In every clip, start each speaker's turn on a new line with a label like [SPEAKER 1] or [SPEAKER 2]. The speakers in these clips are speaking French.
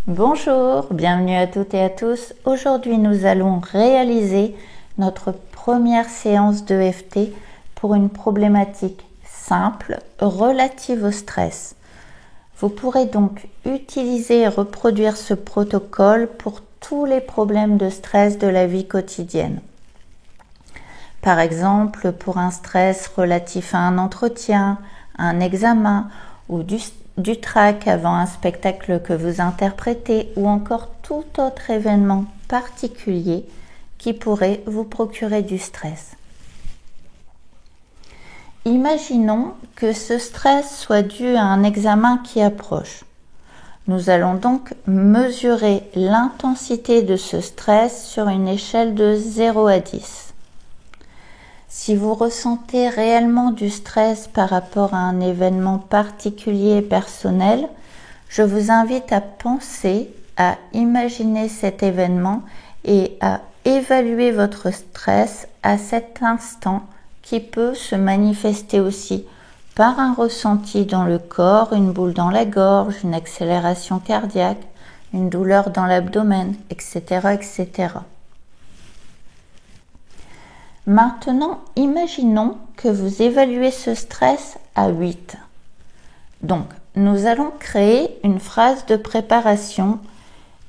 [SPEAKER 1] Bonjour, bienvenue à toutes et à tous. Aujourd'hui, nous allons réaliser notre première séance d'EFT pour une problématique simple relative au stress. Vous pourrez donc utiliser et reproduire ce protocole pour tous les problèmes de stress de la vie quotidienne. Par exemple, pour un stress relatif à un entretien, un examen ou du trac avant un spectacle que vous interprétez ou encore tout autre événement particulier qui pourrait vous procurer du stress. Imaginons que ce stress soit dû à un examen qui approche. Nous allons donc mesurer l'intensité de ce stress sur une échelle de 0 à 10. Si vous ressentez réellement du stress par rapport à un événement particulier et personnel, je vous invite à penser, à imaginer cet événement et à évaluer votre stress à cet instant qui peut se manifester aussi par un ressenti dans le corps, une boule dans la gorge, une accélération cardiaque, une douleur dans l'abdomen, etc., etc. Maintenant, imaginons que vous évaluez ce stress à 8. Donc, nous allons créer une phrase de préparation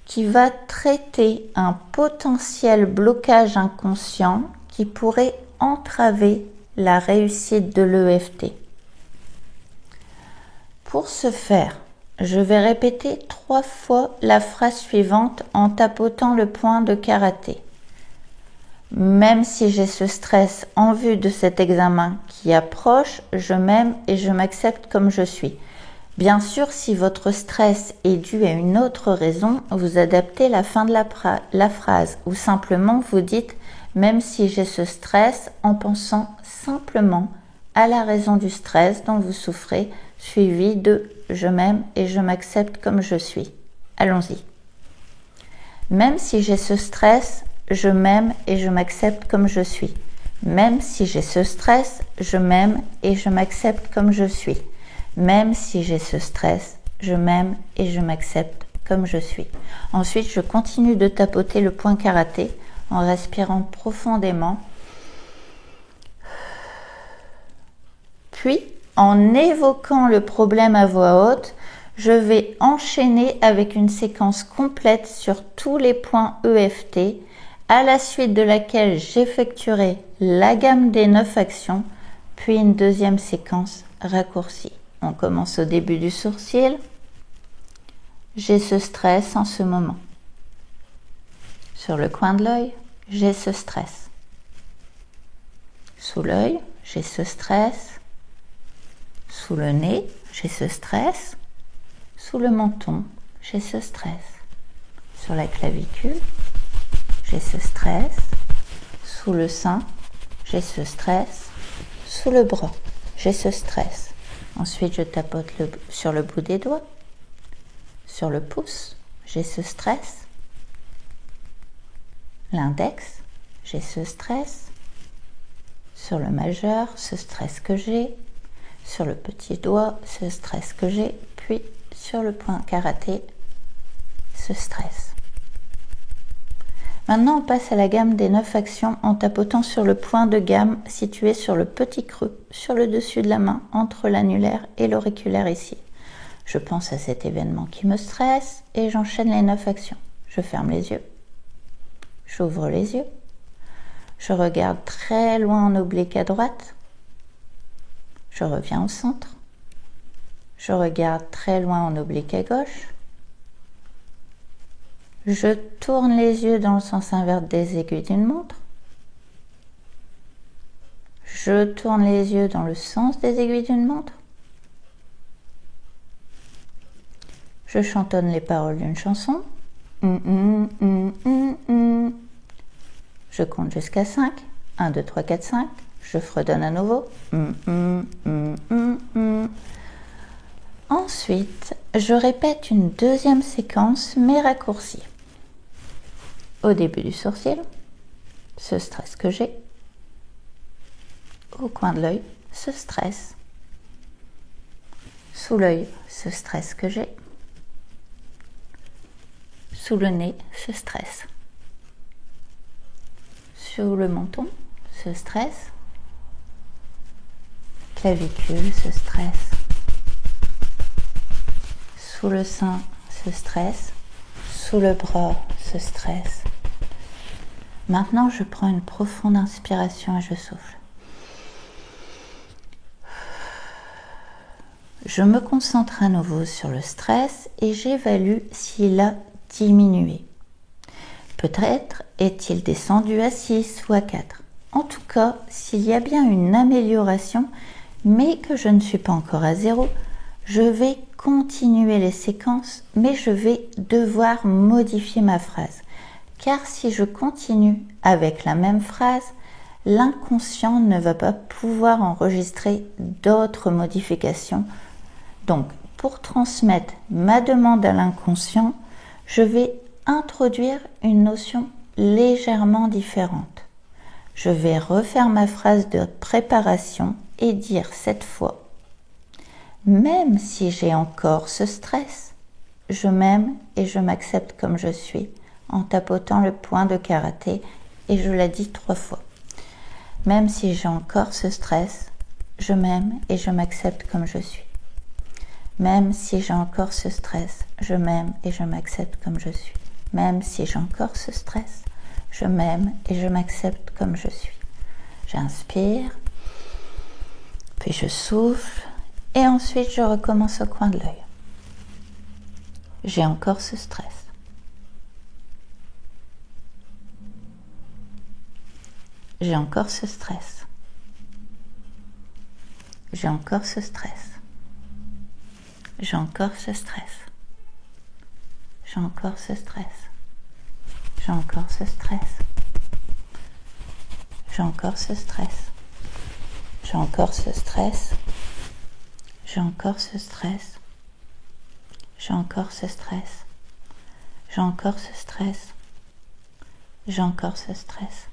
[SPEAKER 1] qui va traiter un potentiel blocage inconscient qui pourrait entraver la réussite de l'EFT. Pour ce faire, je vais répéter 3 fois la phrase suivante en tapotant le point de karaté. Même si j'ai ce stress en vue de cet examen qui approche, je m'aime et je m'accepte comme je suis. Bien sûr, si votre stress est dû à une autre raison, vous adaptez la fin de la phrase ou simplement vous dites « même si j'ai ce stress » en pensant simplement à la raison du stress dont vous souffrez, suivi de « je m'aime et je m'accepte comme je suis ». Allons-y. Même si j'ai ce stress, je m'aime et je m'accepte comme je suis. Même si j'ai ce stress, je m'aime et je m'accepte comme je suis. Même si j'ai ce stress, je m'aime et je m'accepte comme je suis. Ensuite, je continue de tapoter le point karaté en respirant profondément. Puis, en évoquant le problème à voix haute, je vais enchaîner avec une séquence complète sur tous les points EFT, à la suite de laquelle j'effectuerai la gamme des 9 actions, puis une deuxième séquence raccourcie. On commence au début du sourcil. J'ai ce stress en ce moment. Sur le coin de l'œil, j'ai ce stress. Sous l'œil, j'ai ce stress. Sous le nez, j'ai ce stress. Sous le menton, j'ai ce stress. Sur la clavicule, j'ai ce stress. Sous le sein, j'ai ce stress. Sous le bras, j'ai ce stress. Ensuite, je tapote sur le bout des doigts. Sur le pouce, j'ai ce stress. L'index, j'ai ce stress. Sur le majeur, ce stress que j'ai. Sur le petit doigt, ce stress que j'ai. Puis, sur le point karaté, ce stress. Maintenant, on passe à la gamme des 9 actions en tapotant sur le point de gamme situé sur le petit creux, sur le dessus de la main, entre l'annulaire et l'auriculaire ici. Je pense à cet événement qui me stresse et j'enchaîne les 9 actions. Je ferme les yeux. J'ouvre les yeux. Je regarde très loin en oblique à droite. Je reviens au centre. Je regarde très loin en oblique à gauche. Je tourne les yeux dans le sens inverse des aiguilles d'une montre. Je tourne les yeux dans le sens des aiguilles d'une montre. Je chantonne les paroles d'une chanson. Je compte jusqu'à 5. 1, 2, 3, 4, 5. Je fredonne à nouveau. Ensuite, je répète une deuxième séquence, mais raccourcie. Au début du sourcil, ce stress que j'ai. Au coin de l'œil, ce stress. Sous l'œil, ce stress que j'ai. sous le nez, ce stress. Sur le menton, ce stress. Clavicule, ce stress. Sous le sein, ce stress. Sous le bras, ce stress. Maintenant, je prends une profonde inspiration et je souffle. Je me concentre à nouveau sur le stress et j'évalue s'il a diminué. Peut-être est-il descendu à 6 ou à 4. En tout cas, s'il y a bien une amélioration, mais que je ne suis pas encore à 0, je vais continuer les séquences, mais je vais devoir modifier ma phrase. Car si je continue avec la même phrase, l'inconscient ne va pas pouvoir enregistrer d'autres modifications. Donc, pour transmettre ma demande à l'inconscient, je vais introduire une notion légèrement différente. Je vais refaire ma phrase de préparation et dire cette fois, même si j'ai encore ce stress, je m'aime et je m'accepte comme je suis, en tapotant le point de karaté, et je l'ai dit 3 fois. Même si j'ai encore ce stress, je m'aime et je m'accepte comme je suis. Même si j'ai encore ce stress, je m'aime et je m'accepte comme je suis. Même si j'ai encore ce stress, je m'aime et je m'accepte comme je suis. J'inspire, puis je souffle, et ensuite je recommence au coin de l'œil. J'ai encore ce stress. J'ai encore ce stress. J'ai encore ce stress. J'ai encore ce stress. J'ai encore ce stress. J'ai encore ce stress. J'ai encore ce stress. J'ai encore ce stress. J'ai encore ce stress. J'ai encore ce stress. J'ai encore ce stress. J'ai encore ce stress.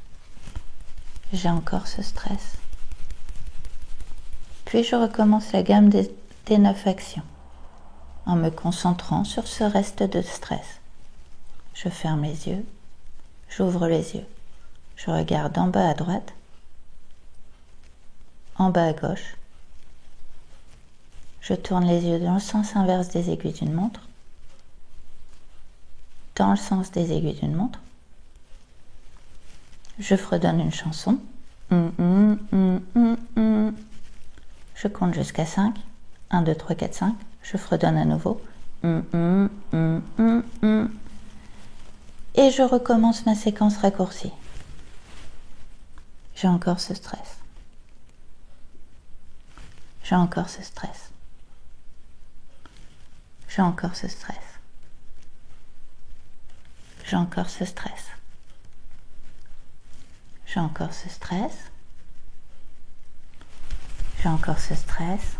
[SPEAKER 1] J'ai encore ce stress. Puis je recommence la gamme des 9 actions en me concentrant sur ce reste de stress. Je ferme les yeux, j'ouvre les yeux, je regarde en bas à droite, en bas à gauche, je tourne les yeux dans le sens inverse des aiguilles d'une montre, dans le sens des aiguilles d'une montre, je fredonne une chanson, je compte jusqu'à 5, 1, 2, 3, 4, 5, je fredonne à nouveau, et je recommence ma séquence raccourcie. J'ai encore ce stress. J'ai encore ce stress. J'ai encore ce stress. J'ai encore ce stress. J'ai encore ce stress. J'ai encore ce stress.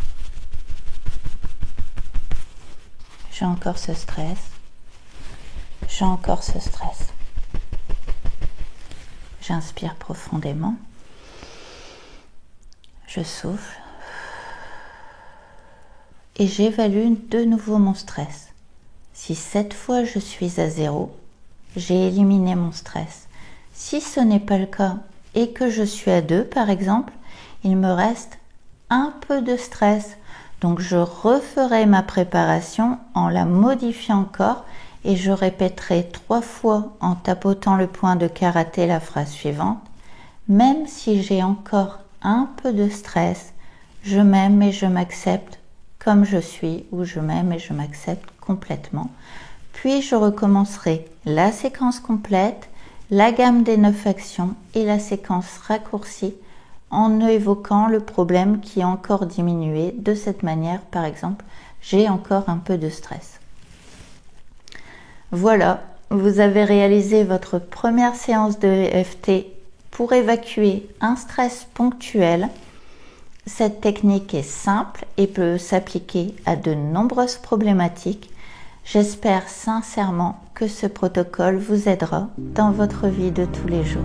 [SPEAKER 1] J'ai encore ce stress. J'ai encore ce stress. J'inspire profondément. Je souffle. Et j'évalue de nouveau mon stress. Si cette fois je suis à 0, j'ai éliminé mon stress. Si ce n'est pas le cas et que je suis à 2 par exemple, il me reste un peu de stress. Donc je referai ma préparation en la modifiant encore et je répéterai 3 fois en tapotant le point de karaté la phrase suivante. Même si j'ai encore un peu de stress, je m'aime et je m'accepte comme je suis, ou je m'aime et je m'accepte complètement. Puis je recommencerai la séquence complète, la gamme des 9 actions et la séquence raccourcie en évoquant le problème qui a encore diminué. De cette manière, par exemple, j'ai encore un peu de stress. Voilà, vous avez réalisé votre première séance de EFT pour évacuer un stress ponctuel. Cette technique est simple et peut s'appliquer à de nombreuses problématiques. J'espère sincèrement que ce protocole vous aidera dans votre vie de tous les jours.